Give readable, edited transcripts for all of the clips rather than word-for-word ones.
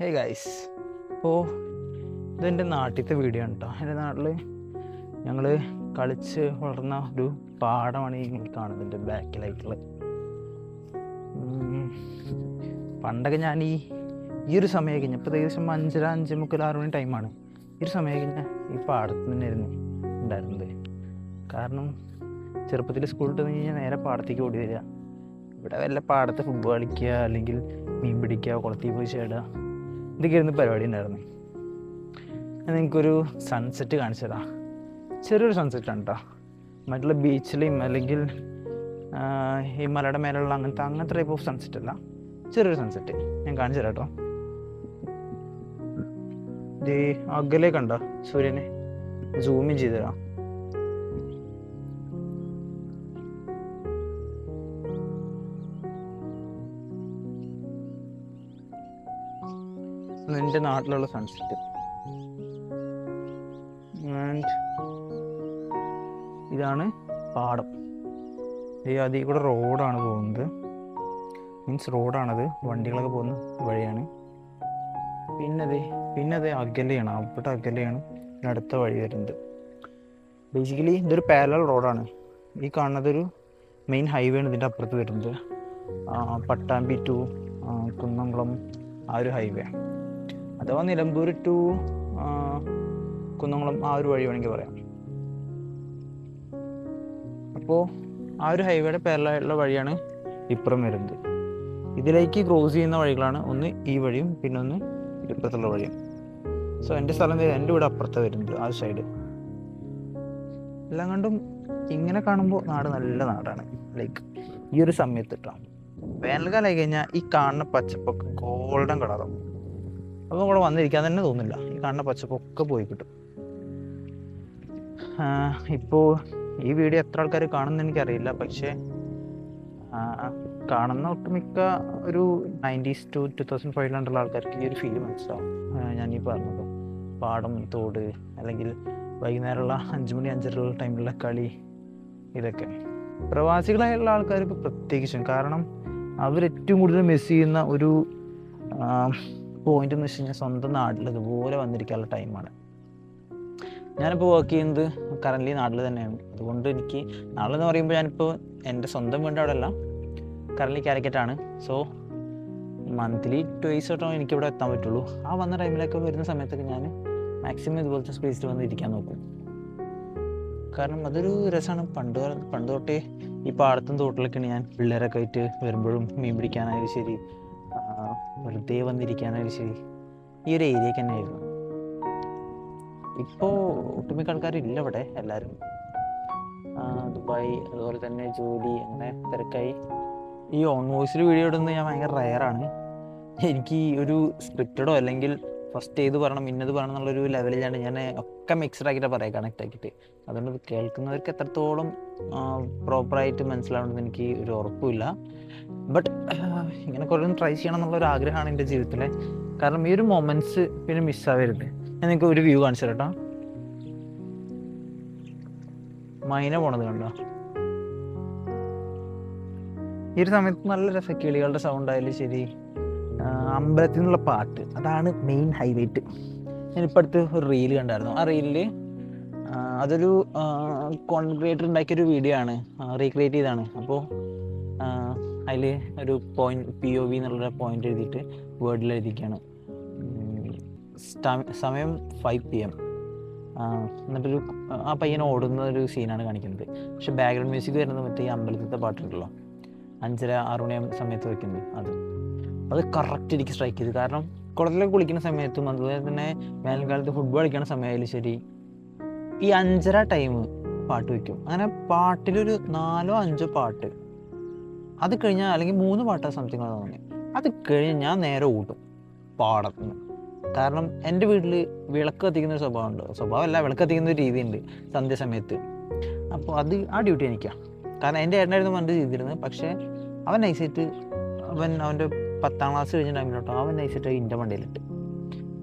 Hey guys, അപ്പോൾ ഇതെൻ്റെ നാട്ടിലത്തെ വീഡിയോ ആണ് കേട്ടോ. എൻ്റെ നാട്ടിൽ ഞങ്ങൾ കളിച്ച് വളർന്ന ഒരു പാടമാണ് ഈ കാണുന്നത് എൻ്റെ ബാക്കിലായിട്ടുള്ള. പണ്ടൊക്കെ ഞാൻ ഈ ഒരു സമയം കഴിഞ്ഞ ഇപ്പോൾ ഏകദേശം 5:30, 5:45, 6 മണി ടൈമാണ്. ഈ ഒരു സമയം കഴിഞ്ഞാൽ ഈ പാടത്ത് തന്നെയായിരുന്നു ഉണ്ടായിരുന്നത്. കാരണം ചെറുപ്പത്തിൽ സ്കൂളിൽ നിന്ന് കഴിഞ്ഞാൽ നേരെ പാടത്തേക്ക് ഓടി വരിക. ഇവിടെ വല്ല പാടത്ത് ഫുട്ബോൾ കളിക്കുക, അല്ലെങ്കിൽ മീൻ പിടിക്കുക, കുളത്തിൽ പോയി ചേടുക, ഇതൊക്കെയായിരുന്നു പരിപാടി ഉണ്ടായിരുന്നു. ഞാൻ നിങ്ങൾക്കൊരു സൺസെറ്റ് കാണിച്ചു തരാം. ചെറിയൊരു സൺസെറ്റാണ് കേട്ടോ. മറ്റുള്ള ബീച്ചിലെയും അല്ലെങ്കിൽ ഈ മലയുടെ മേലുള്ള അങ്ങനത്തെ ടൈപ്പ് ഓഫ് സൺസെറ്റ് അല്ല, ചെറിയൊരു സൺസെറ്റ് ഞാൻ കാണിച്ചു തരാം കേട്ടോ. ഇത് അകലെ കണ്ടോ സൂര്യനെ? സൂമിൻ ചെയ്ത് തരാം. എൻ്റെ നാട്ടിലുള്ള സൺസെറ്റ്. ആൻഡ് ഇതാണ് പാടം. അതിൽ കൂടെ റോഡാണ് പോകുന്നത്. മീൻസ് റോഡാണത്, വണ്ടികളൊക്കെ പോകുന്ന വഴിയാണ്. പിന്നെ അത് അകലെയാണ്, അവിടെ അകലെയാണ് അടുത്ത വഴി വരുന്നത്. ബേസിക്കലി ഇതൊരു പാരലൽ റോഡാണ്. ഈ കാണുന്നതൊരു മെയിൻ ഹൈവേ ആണ് ഇതിൻ്റെ അപ്പുറത്ത് വരുന്നത്. പട്ടാമ്പി ടു കുന്നംകുളം ആ ഒരു ഹൈവേ, അഥവാ നിലമ്പൂർ ടു കുന്നംകുളം ആ ഒരു വഴി വേണമെങ്കിൽ പറയാം. അപ്പോൾ ആ ഒരു ഹൈവേയുടെ പാരലായിട്ടുള്ള വഴിയാണ് ഇപ്പുറം വരുന്നത്. ഇതിലേക്ക് ക്രോസ് ചെയ്യുന്ന വഴികളാണ് ഒന്ന് ഈ വഴിയും പിന്നെ ഒന്ന് ഇപ്പുറത്തുള്ള വഴിയും. സോ എൻ്റെ സ്ഥലം എൻ്റെ വീട് അപ്പുറത്താണ് വരുന്നത്, ആ സൈഡ്. എല്ലാം കൊണ്ടും ഇങ്ങനെ കാണുമ്പോൾ നാട് നല്ല നാടാണ്. ലൈക്ക് ഈ ഒരു സമയത്ത് കേട്ടോ, വേനൽക്കാലമായി കഴിഞ്ഞാൽ ഈ കാണുന്ന പച്ചപ്പൊക്കെ ഗോൾഡൻ കളറാവും. അപ്പോൾ ഇവിടെ വന്നിരിക്കാൻ തന്നെ തോന്നില്ല. ഈ കാണുന്ന പച്ചപ്പൊക്കെ പോയി കിട്ടും. ഇപ്പോൾ ഈ വീഡിയോ എത്ര ആൾക്കാർ കാണുമെന്ന് എനിക്കറിയില്ല, പക്ഷേ കാണുന്ന ഒട്ടുമിക്ക ഒരു 90s to 2005 ആൾക്കാർക്ക് ഈ ഒരു ഫീല് മനസ്സിലാവും. ഞാനീ പറഞ്ഞത് പാടം, തോട്, അല്ലെങ്കിൽ വൈകുന്നേരമുള്ള 5 മണി 5:30 ടൈമിലുള്ള കളി, ഇതൊക്കെ പ്രവാസികളായുള്ള ആൾക്കാർക്ക് പ്രത്യേകിച്ചും. കാരണം അവരേറ്റവും കൂടുതൽ മിസ് ചെയ്യുന്ന ഒരു പോയിന്റ് എന്ന് വെച്ച് കഴിഞ്ഞാൽ സ്വന്തം നാട്ടിൽ ഇതുപോലെ വന്നിരിക്കാനുള്ള ടൈമാണ്. ഞാനിപ്പോൾ വർക്ക് ചെയ്യുന്നത് കറൻ്റ്ലി നാട്ടിൽ തന്നെയാണ്. അതുകൊണ്ട് എനിക്ക് നാട്ടിലെന്ന് പറയുമ്പോൾ ഞാനിപ്പോൾ എൻ്റെ സ്വന്തം വീട് അവിടെ അല്ല, കറൻ്റ്ലി കാലിക്കറ്റാണ്. സോ മന്ത്ലി 2 വട്ടം എനിക്കിവിടെ എത്താൻ പറ്റുള്ളൂ. ആ വന്ന ടൈമിലൊക്കെ വരുന്ന സമയത്തൊക്കെ ഞാൻ മാക്സിമം ഇതുപോലത്തെ സ്പേസിൽ വന്ന് ഇരിക്കാൻ നോക്കും. കാരണം അതൊരു രസമാണ്. പണ്ട് തൊട്ടേ ഈ പാടത്തും തോട്ടിലൊക്കെയാണ് ഞാൻ പിള്ളേരൊക്കെ ആയിട്ട് വരുമ്പോഴും മീൻ പിടിക്കാനായാലും ശരി, വെറുതെ വന്നിരിക്കാനായാലും ശരി, ഈ ഒരു ഏരിയക്ക് തന്നെ ആയിരുന്നു. ഇപ്പോൾ ഒട്ടുമിക്ക ആൾക്കാരില്ല ഇവിടെ. എല്ലാവരും ദുബായ്, അതുപോലെ തന്നെ ജോലി, അങ്ങനെ തിരക്കായി. ഈ ഓൺ വോയിസിൽ വീഡിയോ ഇടുന്നത് ഞാൻ ഭയങ്കര റയറാണ്. എനിക്ക് ഒരു സ്ക്രിപ്റ്റഡോ അല്ലെങ്കിൽ ഫസ്റ്റ് ഏത് പറയണം ഇന്നത് പറയണം എന്നുള്ളൊരു ലെവലിലാണ് ഞാൻ ഒക്കെ മിക്സ്ഡ് ആക്കിയിട്ട് പറയാം, കണക്ട് ആക്കിയിട്ട്. അതുകൊണ്ട് കേൾക്കുന്നവർക്ക് എത്രത്തോളം പ്രോപ്പറായിട്ട് മനസ്സിലാവണമെന്ന് എനിക്ക് ഒരു ഉറപ്പുമില്ല. ബട്ട് ഇങ്ങനെ കുറേ ട്രൈ ചെയ്യണം എന്നുള്ളൊരു ആഗ്രഹമാണ് എൻ്റെ ജീവിതത്തിലെ. കാരണം ഈ ഒരു മൊമെൻറ്റ്സ് പിന്നെ മിസ്സാവരുത്. ഞാൻ നിങ്ങൾക്ക് ഒരു വ്യൂ കാണിച്ചു തരാം കേട്ടോ. മൈന പോണത് കണ്ടോ? ഈ ഒരു സമയത്ത് നല്ല രസം. കിളികളുടെ സൗണ്ട് ആയാലും ശരി, അമ്പലത്തിൽ നിന്നുള്ള പാട്ട്, അതാണ് മെയിൻ ഹൈലൈറ്റ്. ഞാനിപ്പോൾ അടുത്ത് ഒരു റീല് കണ്ടായിരുന്നു. ആ റീലിൽ അതൊരു കോൺക്രിയേറ്റർ ഉണ്ടാക്കിയൊരു വീഡിയോ ആണ്, റീക്രിയേറ്റ് ചെയ്താണ്. അപ്പോൾ അതിൽ ഒരു POV എന്നുള്ളൊരു പോയിന്റ് എഴുതിയിട്ട് വേർഡിൽ എഴുതിയിരിക്കുകയാണ്. സമയം 5 PM. എന്നിട്ടൊരു ആ പയ്യനെ ഓടുന്ന ഒരു സീനാണ് കാണിക്കുന്നത്. പക്ഷെ ബാക്ക്ഗ്രൗണ്ട് മ്യൂസിക് വരുന്നത് മറ്റേ ഈ അമ്പലത്തിലത്തെ പാട്ടുണ്ടല്ലോ, 5:30, 6 മണിയാകുമ്പോൾ സമയത്ത് വെക്കുന്നത്. അത് കറക്റ്റ് എനിക്ക് സ്ട്രൈക്ക് ചെയ്തു. കാരണം കുളത്തിലൊക്കെ കുളിക്കുന്ന സമയത്തും അതുപോലെ തന്നെ വേനൽക്കാലത്ത് ഫുട്ബോൾ കളിക്കുന്ന സമയമായാലും ശരി, ഈ 5:30 ടൈം പാട്ട് വയ്ക്കും. അങ്ങനെ പാട്ടിലൊരു 4 or 5 പാട്ട്, അത് കഴിഞ്ഞാൽ അല്ലെങ്കിൽ 3 പാട്ടാണ് സംതിങ് തോന്നി. അത് കഴിഞ്ഞ് ഞാൻ നേരെ ഓടും പാടത്തുനിന്ന്. കാരണം എൻ്റെ വീട്ടിൽ വിളക്ക് കത്തിക്കുന്ന ഒരു സ്വഭാവമല്ല, വിളക്ക് കത്തിക്കുന്ന ഒരു രീതിയുണ്ട് സന്ധ്യാസമയത്ത്. അപ്പോൾ ആ ഡ്യൂട്ടി എനിക്കാണ്. കാരണം എൻ്റെ ഏട്ടനായിരുന്നു പണ്ട് ചെയ്തിരുന്നത്. പക്ഷേ അവൻ നൈസായിട്ട് അവൻ്റെ 10ാം ക്ലാസ് കഴിഞ്ഞ ടൈമിലോട്ടോ അവൻ നൈസായിട്ട് എൻ്റെ വണ്ടിയിലിട്ട്.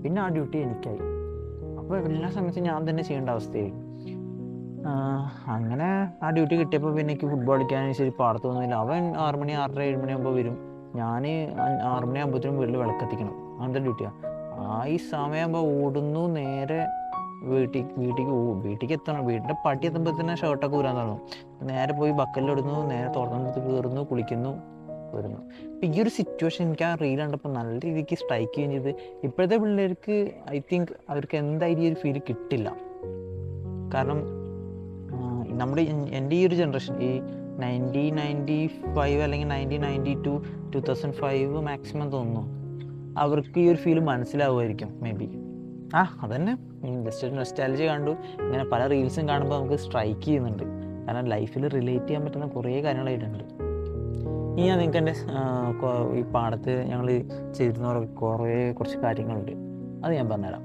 പിന്നെ ആ ഡ്യൂട്ടി എനിക്കായി. അപ്പോൾ എല്ലാ സമയത്തും ഞാൻ തന്നെ ചെയ്യേണ്ട അവസ്ഥയായി. അങ്ങനെ ആ ഡ്യൂട്ടി കിട്ടിയപ്പോൾ പിന്നെ എനിക്ക് ഫുട്ബോൾ കളിക്കാനും ശരി പാടത്ത് തോന്നുന്നില്ല. അവൻ 6 മണി 6:30 7 മണിയാകുമ്പോൾ വരും. ഞാൻ 6 മണിയാകുമ്പോഴത്തേനും വീട്ടിൽ വിളക്കത്തിക്കണം. അങ്ങനത്തെ ഡ്യൂട്ടിയാണ്. ഈ സമയമാകുമ്പോൾ ഓടുന്നു, നേരെ വീട്ടിലേക്ക് എത്തണം. വീടിൻ്റെ പട്ടി എത്തുമ്പോൾ തന്നെ ഷർട്ടൊക്കെ ഊരാൻ തുടങ്ങും. നേരെ പോയി ബക്കലിലിടുന്നു, നേരെ തുറന്നെടുത്ത് കയറുന്നു, കുളിക്കുന്നു, വരുന്നു. അപ്പം ഈ ഒരു സിറ്റുവേഷൻ എനിക്ക് ആ റീൽ കണ്ടപ്പോൾ നല്ല രീതിക്ക് സ്ട്രൈക്ക് ചെയ്യുകയും ചെയ്ത്. ഇപ്പോഴത്തെ പിള്ളേർക്ക് ഐ തിങ്ക് അവർക്ക് എന്തായാലും ഈ ഒരു ഫീൽ കിട്ടില്ല. കാരണം നമ്മുടെ എൻ്റെ ഈ ഒരു ജനറേഷൻ, ഈ 1995 അല്ലെങ്കിൽ 1992 2005 മാക്സിമം തോന്നുന്നു, അവർക്ക് ഈ ഒരു ഫീൽ മനസ്സിലാവുമായിരിക്കും മേ ബി. അതന്നെ ജസ്റ്റ് നൊസ്റ്റാൾജിയ കണ്ടു. ഇങ്ങനെ പല റീൽസും കാണുമ്പോൾ നമുക്ക് സ്ട്രൈക്ക് ചെയ്യുന്നുണ്ട്. കാരണം ലൈഫിൽ റിലേറ്റ് ചെയ്യാൻ പറ്റുന്ന കുറേ കാര്യങ്ങളായിട്ടുണ്ട്. ഇനി ഞാൻ നിങ്ങൾക്ക് എൻ്റെ ഈ പാടത്ത് ഞങ്ങൾ ചെയ്തിരുന്ന കുറച്ച് കാര്യങ്ങളുണ്ട്, അത് ഞാൻ പറഞ്ഞുതരാം.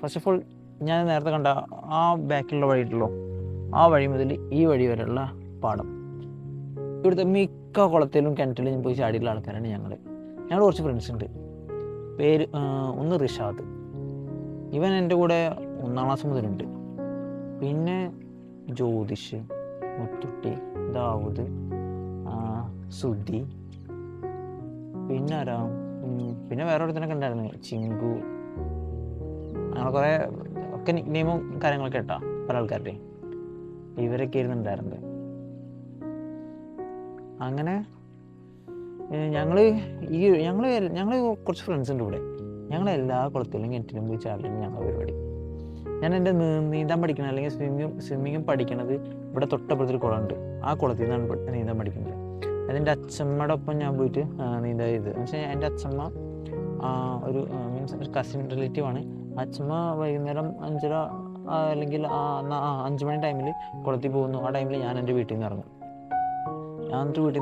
ഫസ്റ്റ് ഓഫ് ഓൾ, ഞാൻ നേരത്തെ കണ്ട ആ ബാക്കിലുള്ള വഴിയിട്ടല്ലോ, ആ വഴി മുതൽ ഈ വഴി വരെയുള്ള പാടം, ഇവിടുത്തെ മിക്ക കുളത്തിലും കിണറ്റിലും പോയി ചാടിയുള്ള ആൾക്കാരാണ് ഞങ്ങൾ. കുറച്ച് ഫ്രണ്ട്സ് ഉണ്ട്. പേര് ഒന്ന് റിഷാദ്, ഇവൻ എൻ്റെ കൂടെ 1ാം ക്ലാസ് മുതലുണ്ട്. പിന്നെ ജ്യോതിഷ്, മുത്തുട്ടി, ദാവൂദ്, സുധി, പിന്നെ ആരാ, പിന്നെ വേറെ ഒരുത്തനൊക്കെ ഉണ്ടായിരുന്നു, ചിങ്കു. അങ്ങനെ കുറേ ഒക്കെ നിയമവും കാര്യങ്ങളൊക്കെ കേട്ടാ പല ആൾക്കാരുടെ. ഇവരൊക്കെ ആയിരുന്നു ഉണ്ടായിരുന്നത്. അങ്ങനെ ഞങ്ങൾ കുറച്ച് ഫ്രണ്ട്സ് ഉണ്ട് ഇവിടെ. ഞങ്ങൾ എല്ലാ കുളത്തിലും കിണറ്റിലും പോയി ചാടലും ഞങ്ങളുടെ പരിപാടി. ഞാൻ എൻ്റെ നീന്താൻ പഠിക്കണം, അല്ലെങ്കിൽ സ്വിമ്മിങ്ങും പഠിക്കണത് ഇവിടെ തൊട്ടപ്പുറത്തൊരു കുളമുണ്ട്. ആ കുളത്തിൽ നിന്നാണ് നീന്താൻ പഠിക്കുന്നത്. അതെൻ്റെ അച്ഛമ്മയുടെ ഒപ്പം ഞാൻ പോയിട്ട് നീന്താൻ ചെയ്തത്. എന്ന് വെച്ചാൽ എൻ്റെ അച്ഛമ്മ ഒരു മീൻസ് ഒരു കസിൻ റിലേറ്റീവാണ്. അച്ഛമ്മ വൈകുന്നേരം 5:30 അല്ലെങ്കിൽ 5 മണി ടൈമിൽ കുളത്തിൽ പോകുന്നു. ആ ടൈമിൽ ഞാൻ എൻ്റെ വീട്ടിൽ നിന്ന് ഇറങ്ങും. ഞാൻ എന്നിട്ട് വീട്ടിൽ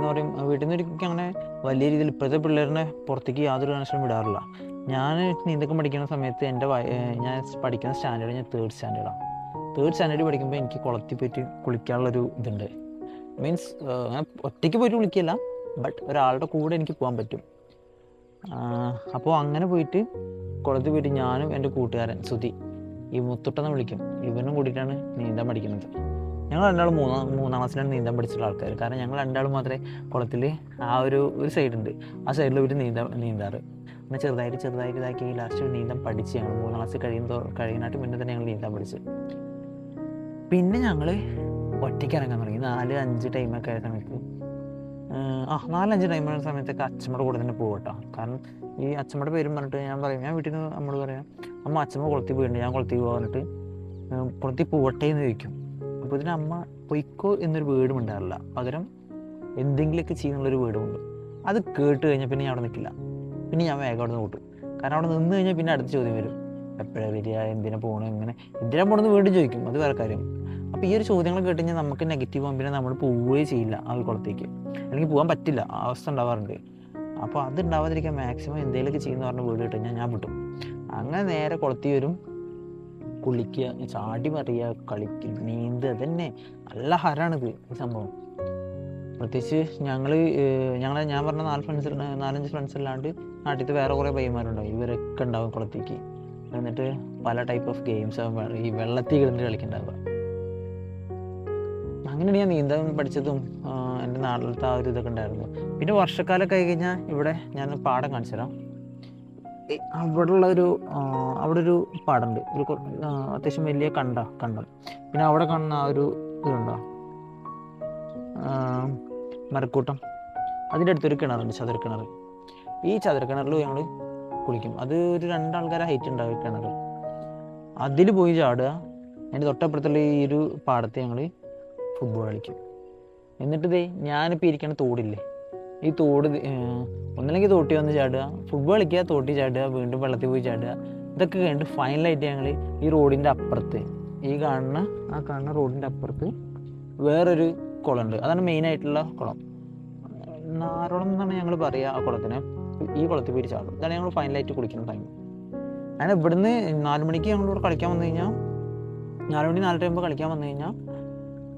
നിന്ന് ഒരിക്കലും അങ്ങനെ വലിയ രീതിയിൽ ഇപ്പോഴത്തെ പിള്ളേരിനെ പുറത്തേക്ക് യാതൊരു കണക്ഷനും വിടാറില്ല. ഞാൻ നീന്തക്കം പഠിക്കുന്ന സമയത്ത് ഞാൻ പഠിക്കുന്ന സ്റ്റാൻഡേർഡ് ഞാൻ 3rd സ്റ്റാൻഡേർഡാണ്. 3rd സ്റ്റാൻഡേർഡ് പഠിക്കുമ്പോൾ എനിക്ക് കുളത്തിൽ പോയിട്ട് കുളിക്കാനുള്ളൊരു ഇതുണ്ട്. മീൻസ് ഞാൻ ഒറ്റയ്ക്ക് പോയിട്ട് കുളിക്കില്ല, ബട്ട് ഒരാളുടെ കൂടെ എനിക്ക് പോകാൻ പറ്റും. അപ്പോൾ അങ്ങനെ പോയിട്ട് കുളത്തിൽ പോയിട്ട് ഞാനും എൻ്റെ കൂട്ടുകാരൻ സുധി, ഈ മുത്തുട്ടെന്ന് വിളിക്കും, ഇവനും കൂടിയിട്ടാണ് നീന്താൻ പഠിക്കുന്നത്. ഞങ്ങൾ രണ്ടാളും 3ാം ക്ലാസ്സിലാണ് നീന്താൻ പഠിച്ചിട്ടുള്ള ആൾക്കാർ. കാരണം ഞങ്ങൾ രണ്ടാളും മാത്രമേ കുളത്തിൽ ആ ഒരു സൈഡുണ്ട്, ആ സൈഡിൽ പോയിട്ട് നീന്താറ്. അങ്ങനെ ചെറുതായിട്ട് ഇതാക്കി ലാസ്റ്റ് നീന്താൻ പഠിച്ച് ഞങ്ങൾ 3ാം ക്ലാസ് കഴിയുന്നതായിട്ട് മുന്നേ തന്നെ ഞങ്ങൾ നീന്താൻ പഠിച്ച്. പിന്നെ ഞങ്ങൾ ഒറ്റയ്ക്ക് ഇറങ്ങാൻ തുടങ്ങി. 4-5 ടൈമൊക്കെ ആയ സമയത്ത് 4-5 ടൈമായ സമയത്തൊക്കെ അച്ഛമ്മയുടെ കൂടെ തന്നെ പോകട്ടോ. കാരണം ഈ അച്ഛമ്മയുടെ പേരും പറഞ്ഞിട്ട് ഞാൻ പറയും, ഞാൻ വീട്ടിൽ നിന്ന് അമ്മയോട് പറയാം, അമ്മ അച്ഛമ്മ കുളത്തിൽ പോയിട്ടുണ്ട്, ഞാൻ കുളത്തിൽ പോകാൻ പറഞ്ഞിട്ട് കുളത്തിൽ പോകട്ടെ എന്ന് ചോദിക്കും. അപ്പോൾ ഇതിന് അമ്മ പൊയ്ക്കോ എന്നൊരു വേർഡും ഉണ്ടാവില്ല, പകരം എന്തെങ്കിലുമൊക്കെ ചെയ്യുന്നുള്ളൊരു വേർഡുമുണ്ട്. അത് കേട്ട് കഴിഞ്ഞാൽ പിന്നെ ഞാൻ അവിടെ നിൽക്കില്ല. പിന്നെ ഞാൻ വേഗം അവിടെ നിന്ന് കൂട്ടും. കാരണം അവിടെ നിന്ന് കഴിഞ്ഞാൽ പിന്നെ അടുത്ത ചോദ്യം വരും, എപ്പോഴാണ് വരിക, എന്തിനാ പോകണം, എന്തിനാ പോകണമെന്ന് വീണ്ടും ചോദിക്കും. അത് വേറെ കാര്യം. അപ്പോൾ ഈ ഒരു ചോദ്യങ്ങൾ കേട്ട് കഴിഞ്ഞാൽ നമുക്ക് നെഗറ്റീവ് ആകും. പിന്നെ നമ്മൾ പോവുകയേ ചെയ്യില്ല ആ ഒരു കുളത്തേക്ക്, അല്ലെങ്കിൽ പോകാൻ പറ്റില്ല, ആ അവസ്ഥ ഉണ്ടാവാറുണ്ട്. അപ്പോൾ അത് ഉണ്ടാവാതിരിക്കാൻ മാക്സിമം എന്തെങ്കിലുമൊക്കെ ചെയ്യുന്ന പറഞ്ഞ വീട് കിട്ടും ഞാൻ വിട്ടും. അങ്ങനെ നേരെ കുളത്തിൽ വരും, കുളിക്കുക, ചാടി മറിയുക, കളിക്കുക, നീന്തുക. തന്നെ നല്ല ഹരാണിത് ഈ സംഭവം. പ്രത്യേകിച്ച് ഞാൻ പറഞ്ഞ 4-5 ഫ്രണ്ട്സ് അല്ലാണ്ട് നാട്ടിലത്തെ വേറെ കുറേ പയ്യന്മാരുണ്ടാവും. ഇവരൊക്കെ ഉണ്ടാവും കുളത്തേക്ക്. എന്നിട്ട് പല ടൈപ്പ് ഓഫ് ഗെയിംസ് ഈ വെള്ളത്തിൽ കിടന്നിട്ട് കളിക്കുന്നുണ്ടാവുക. അങ്ങനെയാണ് ഞാൻ നീന്താൻ പഠിച്ചതും എൻ്റെ നാട്ടിലത്തെ ആ ഒരു ഇതൊക്കെ ഉണ്ടായിരുന്നു. പിന്നെ വർഷക്കാലമൊക്കെ ആയി കഴിഞ്ഞാൽ ഇവിടെ ഞാൻ പാടം കാണിച്ചു തരാം. അവിടെ ഒരു പാടമുണ്ട്, ഒരു അത്യാവശ്യം വലിയ കണ്ടം. പിന്നെ അവിടെ കാണുന്ന ആ ഒരു ഇതുണ്ടോ, മരക്കൂട്ടം, അതിൻ്റെ അടുത്തൊരു കിണറുണ്ട്, ചതുരക്കിണർ. ഈ ചതുരക്കിണറിൽ ഞങ്ങൾ കുളിക്കും. അത് ഒരു 2 ആൾക്കാരെ ഹൈറ്റ് ഉണ്ടാവും കിണർ. അതിൽ പോയി ചാടുക. അതിൻ്റെ തൊട്ടപ്പുറത്തുള്ള ഈ ഒരു പാടത്ത് ഞങ്ങൾ ഫുട്ബോൾ കളിക്കും. എന്നിട്ട് ഞാനിപ്പോൾ ഇരിക്കണ തോടില്ലേ, ഈ തോട് ഒന്നില്ലെങ്കിൽ തോട്ടി വന്ന് ചാടുക, ഫുട്ബോൾ കളിക്കുക, തോട്ടി ചാടുക, വീണ്ടും വെള്ളത്തിൽ പോയി ചാടുക. ഇതൊക്കെ കഴിഞ്ഞിട്ട് ഫൈനലായിട്ട് ഞങ്ങൾ ഈ റോഡിൻ്റെ അപ്പുറത്ത്, ഈ കാണുന്ന റോഡിൻ്റെ അപ്പുറത്ത് വേറൊരു കുളമുണ്ട്. അതാണ് മെയിനായിട്ടുള്ള കുളം. നാരോളം എന്നാണ് ഞങ്ങൾ പറയുക ആ കുളത്തിന്. ഈ കുളത്തിൽ പോയി ചാടും. ഇതാണ് ഞങ്ങൾ ഫൈനലായിട്ട് കുളിക്കുന്ന ടൈം. അങ്ങനെ ഇവിടുന്ന് 4 മണിക്ക് ഞങ്ങളിവിടെ കളിക്കാൻ വന്നു കഴിഞ്ഞാൽ, 4 മണി 4:30 കളിക്കാൻ വന്നു കഴിഞ്ഞാൽ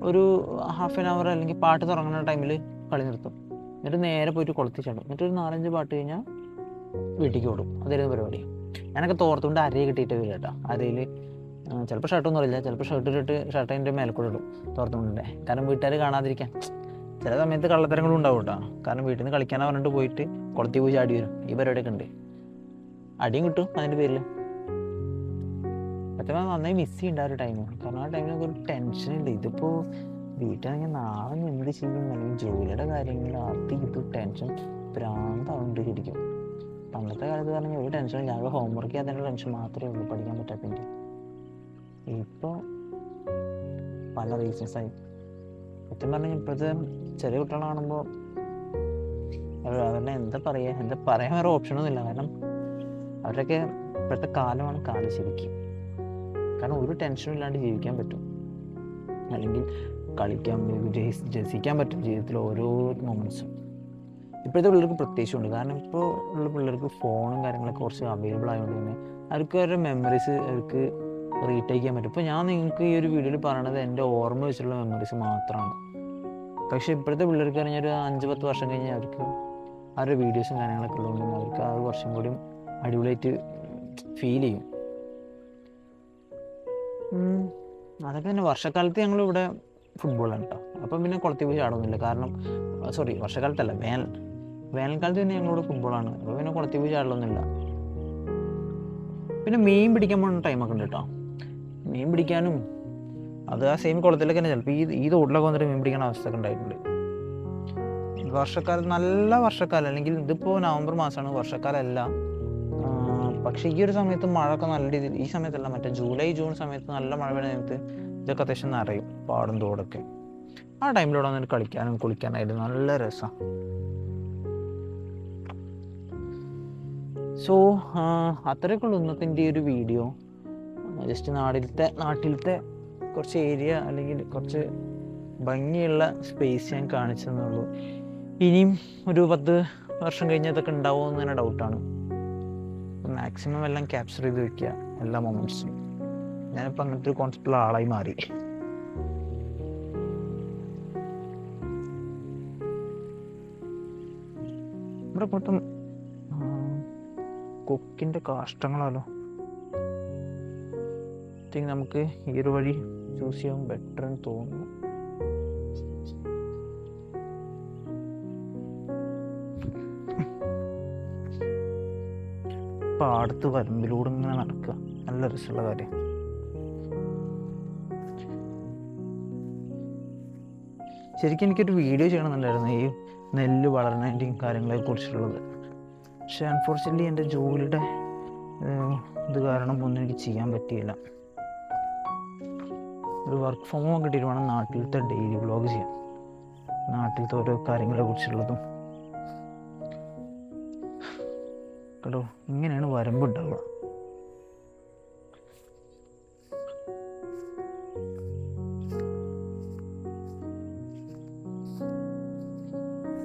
ഒരു ഹാഫ് ആൻ അവർ അല്ലെങ്കിൽ പാട്ട് തുടങ്ങുന്ന ടൈമിൽ കളി നിർത്തും. എന്നിട്ട് നേരെ പോയിട്ട് കുളത്തിൽ ചാടും. എന്നിട്ട് ഒരു 4-5 പാട്ട് കഴിഞ്ഞാൽ വീട്ടിലേക്ക് ഓടും. അതായിരുന്നു പരിപാടി. ഞാനൊക്കെ തോർത്തുകൊണ്ട് അരയെ കിട്ടിയിട്ട് വരും കേട്ടോ. അരയിൽ ചിലപ്പോൾ ഷർട്ടൊന്നും അറിയില്ല, ചിലപ്പോൾ ഷർട്ട് അതിൻ്റെ മേൽക്കൂടെ ഇടും തോർത്തുകൊണ്ടേ. കാരണം വീട്ടുകാർ കാണാതിരിക്കാൻ. ചില സമയത്ത് കള്ളത്തരങ്ങളും ഉണ്ടാവും കേട്ടോ. കാരണം വീട്ടിൽ നിന്ന് കളിക്കാനാണ് പറഞ്ഞിട്ട് പോയിട്ട് കുളത്തിൽ പോയി ചാടി വരും. ഈ പരിപാടിയൊക്കെ ഉണ്ട്. അടിയും കിട്ടും അതിൻ്റെ പേരിൽ. സത്യം നന്നായി മിസ് ചെയ്യേണ്ട ആ ഒരു ടൈം. കാരണം ആ ടൈമിൽ ഒരു ടെൻഷനുണ്ട്. ഇതിപ്പോൾ വീട്ടിലാണെങ്കിൽ നാളെ എന്ത് ചെയ്യും, അല്ലെങ്കിൽ ജോലിയുടെ കാര്യങ്ങൾ അത് ഇത് ടെൻഷൻ ഭ്രാന്താവുണ്ട് ശരിക്കും. പണ്ടത്തെ കാലത്ത് പറഞ്ഞാൽ ഒരു ടെൻഷനും, ഞങ്ങൾ ഹോംവർക്ക് ചെയ്യാത്തതിൻ്റെ ടെൻഷൻ മാത്രമേ ഉള്ളൂ, പഠിക്കാൻ പറ്റാത്തതിൻ്റെ. ഇപ്പോൾ പല റീസൺസായി. സത്യം പറഞ്ഞാൽ ഇപ്പോഴത്തെ ചെറിയ കുട്ടികളെ കാണുമ്പോൾ അവരുടെ എന്താ പറയാൻ വേറെ ഓപ്ഷനൊന്നുമില്ല. കാരണം അവരുടെയൊക്കെ ഇപ്പോഴത്തെ കാലമാണ് കാലം ശരിക്കും. കാരണം ഒരു ടെൻഷനും ഇല്ലാണ്ട് ജീവിക്കാൻ പറ്റും, അല്ലെങ്കിൽ കളിക്കാൻ രസിക്കാൻ പറ്റും ജീവിതത്തിൽ ഓരോ മൊമെൻറ്റ്സും. ഇപ്പോഴത്തെ പിള്ളേർക്ക് പ്രത്യേകിച്ചുണ്ട്. കാരണം ഇപ്പോൾ ഉള്ള പിള്ളേർക്ക് ഫോണും കാര്യങ്ങളൊക്കെ കുറച്ച് അവൈലബിൾ ആയതുകൊണ്ട് തന്നെ അവർക്ക് അവരുടെ മെമ്മറീസ് അവർക്ക് റീടേക്ക് ചെയ്യാൻ പറ്റും. ഇപ്പോൾ ഞാൻ നിങ്ങൾക്ക് ഈ ഒരു വീഡിയോയിൽ പറയണത് എൻ്റെ ഓർമ്മ വെച്ചിട്ടുള്ള മെമ്മറീസ് മാത്രമാണ്. പക്ഷേ ഇപ്പോഴത്തെ പിള്ളേർക്ക് പറഞ്ഞാൽ ഒരു 5-10 വർഷം കഴിഞ്ഞാൽ അവർക്ക് അവരുടെ വീഡിയോസും കാര്യങ്ങളൊക്കെ ഉള്ളതുകൊണ്ട് അവർക്ക് ആ വർഷം കൂടിയും അടിപൊളിയായിട്ട് ഫീൽ ചെയ്യും. അതൊക്കെ തന്നെ. വർഷക്കാലത്ത് ഞങ്ങളിവിടെ ഫുട്ബോളാണ് കേട്ടോ. അപ്പം പിന്നെ കുളത്തിൽ പോയി ചാടുന്നില്ല. കാരണം വർഷക്കാലത്തല്ല, വേനൽക്കാലത്ത് പിന്നെ ഞങ്ങളിവിടെ ഫുട്ബോളാണ്. അപ്പോൾ പിന്നെ കുളത്തിൽ പോയി ചാടലൊന്നുമില്ല. പിന്നെ മീൻ പിടിക്കാൻ പോകുന്ന ടൈമൊക്കെ ഉണ്ട് കേട്ടോ. മീൻ പിടിക്കാനും അത് ആ സെയിം കുളത്തിലൊക്കെ തന്നെ ചിലപ്പോൾ ഈ തോട്ടിലൊക്കെ വന്നിട്ട് മീൻ പിടിക്കുന്ന അവസ്ഥയൊക്കെ ഉണ്ടായിട്ടുണ്ട്. വർഷക്കാലം, നല്ല വർഷക്കാലം, അല്ലെങ്കിൽ ഇതിപ്പോൾ നവംബർ മാസമാണ്, വർഷക്കാലമല്ല. പക്ഷേ ഈ ഒരു സമയത്ത് മഴയൊക്കെ നല്ല രീതിയിൽ, ഈ സമയത്തല്ല, മറ്റേ ജൂലൈ ജൂൺ സമയത്ത് നല്ല മഴ വരുന്ന സമയത്ത് ഇതൊക്കെ അത്യാവശ്യം നിറയും, പാടും തോടൊക്കെ. ആ ടൈമിലൂടെ വന്നിട്ട് കളിക്കാനും കുളിക്കാനായിട്ട് നല്ല രസമാണ്. സോ അത്രയൊക്കെ ഉള്ളൂ ഇന്നത്തെ ഒരു വീഡിയോ. ജസ്റ്റ് നാട്ടിലത്തെ കുറച്ച് ഏരിയ, അല്ലെങ്കിൽ കുറച്ച് ഭംഗിയുള്ള സ്പേസ് ഞാൻ കാണിച്ചു തന്നുള്ളൂ. ഇനിയും ഒരു 10 വർഷം കഴിഞ്ഞ് ഇതൊക്കെ ഉണ്ടാവുമോ എന്ന് തന്നെ ഡൗട്ടാണ്. മാക്സിമം എല്ലാം ക്യാപ്ചർ ചെയ്ത് വെക്കുക, എല്ലാ മൊമെൻറ്റ്സും. ഞാനിപ്പോൾ അങ്ങനത്തെ ഒരു കോൺസെപ്റ്റുള്ള ആളായി മാറി. ഇവിടെ മൊത്തം കൊക്കിൻ്റെ കാഷ്ടങ്ങളാലോ. നമുക്ക് ഈ ഒരു വഴി ചൂസ് ചെയ്യാൻ ബെറ്റർ എന്ന് തോന്നുന്നു. പാടത്ത് വരമ്പിലൂടെ ഇങ്ങനെ നടക്കുക, നല്ല രസമുള്ള കാര്യം. ശരിക്കും എനിക്കൊരു വീഡിയോ ചെയ്യണമെന്നുണ്ടായിരുന്നു ഈ നെല്ല് വളരണതിൻ്റെയും കാര്യങ്ങളെ കുറിച്ചുള്ളത്. പക്ഷെ അൺഫോർച്യുനേറ്റ്ലി എൻ്റെ ജോലിയുടെ ഇത് കാരണം ഒന്നും എനിക്ക് ചെയ്യാൻ പറ്റിയില്ല. ഒരു വർക്ക് ഫ്രം ഹോം കിട്ടിയിട്ട് വേണം നാട്ടിലത്തെ ഡെയിലി വ്ളോഗ് ചെയ്യാൻ, നാട്ടിലത്തെ ഓരോ കാര്യങ്ങളെ കുറിച്ചുള്ളതും കേട്ടോ. ഇങ്ങനെയാണ് വരമ്പുണ്ടാവുക.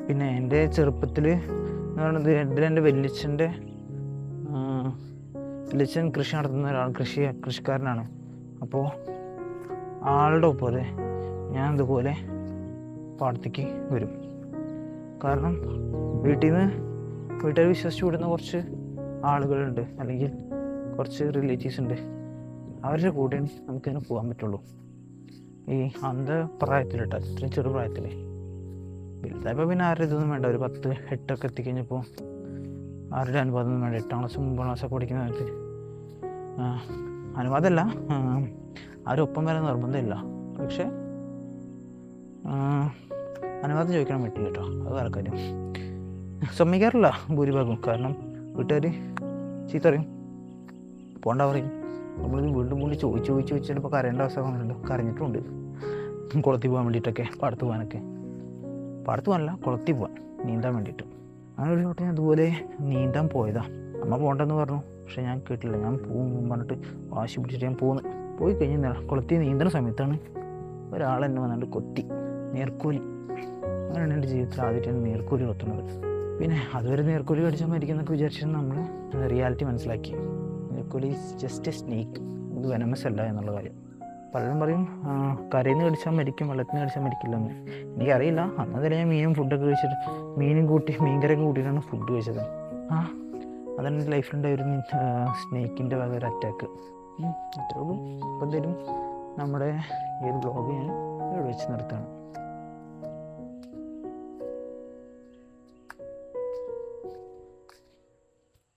പിന്നെ എൻ്റെ ചെറുപ്പത്തിൽ എന്ന് പറയുന്നത് എൻ്റെ വല്യച്ഛൻ കൃഷി നടത്തുന്ന ഒരാൾ, കൃഷിക്കാരനാണ്. അപ്പോൾ ആളുടെ ഒപ്പം ഞാൻ ഇതുപോലെ പാടത്തേക്ക് വരും. കാരണം വീട്ടുകാർ വിശ്വസിച്ച് വിടുന്ന കുറച്ച് ആളുകളുണ്ട്, അല്ലെങ്കിൽ കുറച്ച് റിലേറ്റീവ്സ് ഉണ്ട്. അവരുടെ കൂടെ നമുക്കിങ്ങനെ പോകാൻ പറ്റുള്ളൂ. ഈ പ്രായത്തിലിട്ട് അത്രയും ചെറു പ്രായത്തിൽ. വലുതായപ്പോൾ പിന്നെ ആരുടെ ഇതൊന്നും വേണ്ട. ഒരു 10-8 എത്തിക്കഴിഞ്ഞപ്പോൾ ആരുടെ അനുവാദമൊന്നും വേണ്ട. 8ാം ക്ലാസ് 9ാം ക്ലാസ്സൊക്കെ പഠിക്കുന്ന കാലത്ത് അനുവാദമല്ല, ആരൊപ്പം വരെ നിർബന്ധമില്ല. പക്ഷേ അനുവാദം ചോദിക്കാൻ പറ്റില്ല കേട്ടോ, അത് വേറെ കാര്യം. സമ്മതിക്കാറില്ല ഭൂരിഭാഗം. കാരണം വീട്ടുകാർ ചീത്ത പറയും, പോണ്ട പറയും. നമ്മളിത് വീണ്ടും ചോദിച്ച് ചിലപ്പോൾ കരയേണ്ട അവസ്ഥ വന്നിട്ടുണ്ട്. കരഞ്ഞിട്ടുണ്ട് കുളത്തിൽ പോകാൻ വേണ്ടിയിട്ടൊക്കെ, പാടത്ത് പോകാനല്ല കുളത്തിൽ പോകാൻ, നീന്താൻ വേണ്ടിയിട്ട്. അങ്ങനെ ഒരു ചോട്ടെ ഞാൻ അതുപോലെ നീന്താൻ പോയതാണ്. അമ്മ പോകണ്ടെന്ന് പറഞ്ഞു, പക്ഷേ ഞാൻ കേട്ടില്ല. ഞാൻ പോകും പറഞ്ഞിട്ട് വാശി പിടിച്ചിട്ട് ഞാൻ പോയി കഴിഞ്ഞ് കുളത്തിൽ നീന്തുന്ന സമയത്താണ് ഒരാളെന്നെ വന്നിട്ട് കൊത്തി. നേർക്കോലി. അങ്ങനെയാണ് എൻ്റെ ജീവിതത്തിൽ ആദ്യമായിട്ടാണ് നേർക്കോലി കൊത്തുന്നത്. പിന്നെ അതുവരെ നേർക്കോലി കടിച്ചാൽ മരിക്കുന്നൊക്കെ വിചാരിച്ചിട്ട് നമ്മൾ റിയാലിറ്റി മനസ്സിലാക്കി. നേർക്കോലി ഈസ് ജസ്റ്റ് എ സ്നേക്ക്, ഇത് വെനമസ് അല്ല എന്നുള്ള കാര്യം. പലരും പറയും കരയിൽ നിന്ന് കടിച്ചാൽ മരിക്കും, വെള്ളത്തിൽ നിന്ന് കടിച്ചാൽ മരിക്കില്ലെന്ന്. എനിക്കറിയില്ല. അന്നേരം ഞാൻ മീൻകറിയൊക്കെ കൂട്ടിയിട്ടാണ് ഫുഡ് കഴിച്ചത്. അതാണ് എൻ്റെ ലൈഫിലുണ്ടായ ഒരു സ്നേക്കിൻ്റെ വക ഒരു അറ്റാക്ക്. അത്രേ ഉള്ളൂ. അപ്പോൾ എന്തായാലും നമ്മുടെ ഈ ഒരു വ്ളോഗ് ഞാൻ ഇവിടെ വെച്ച് നിർത്തുകയാണ്.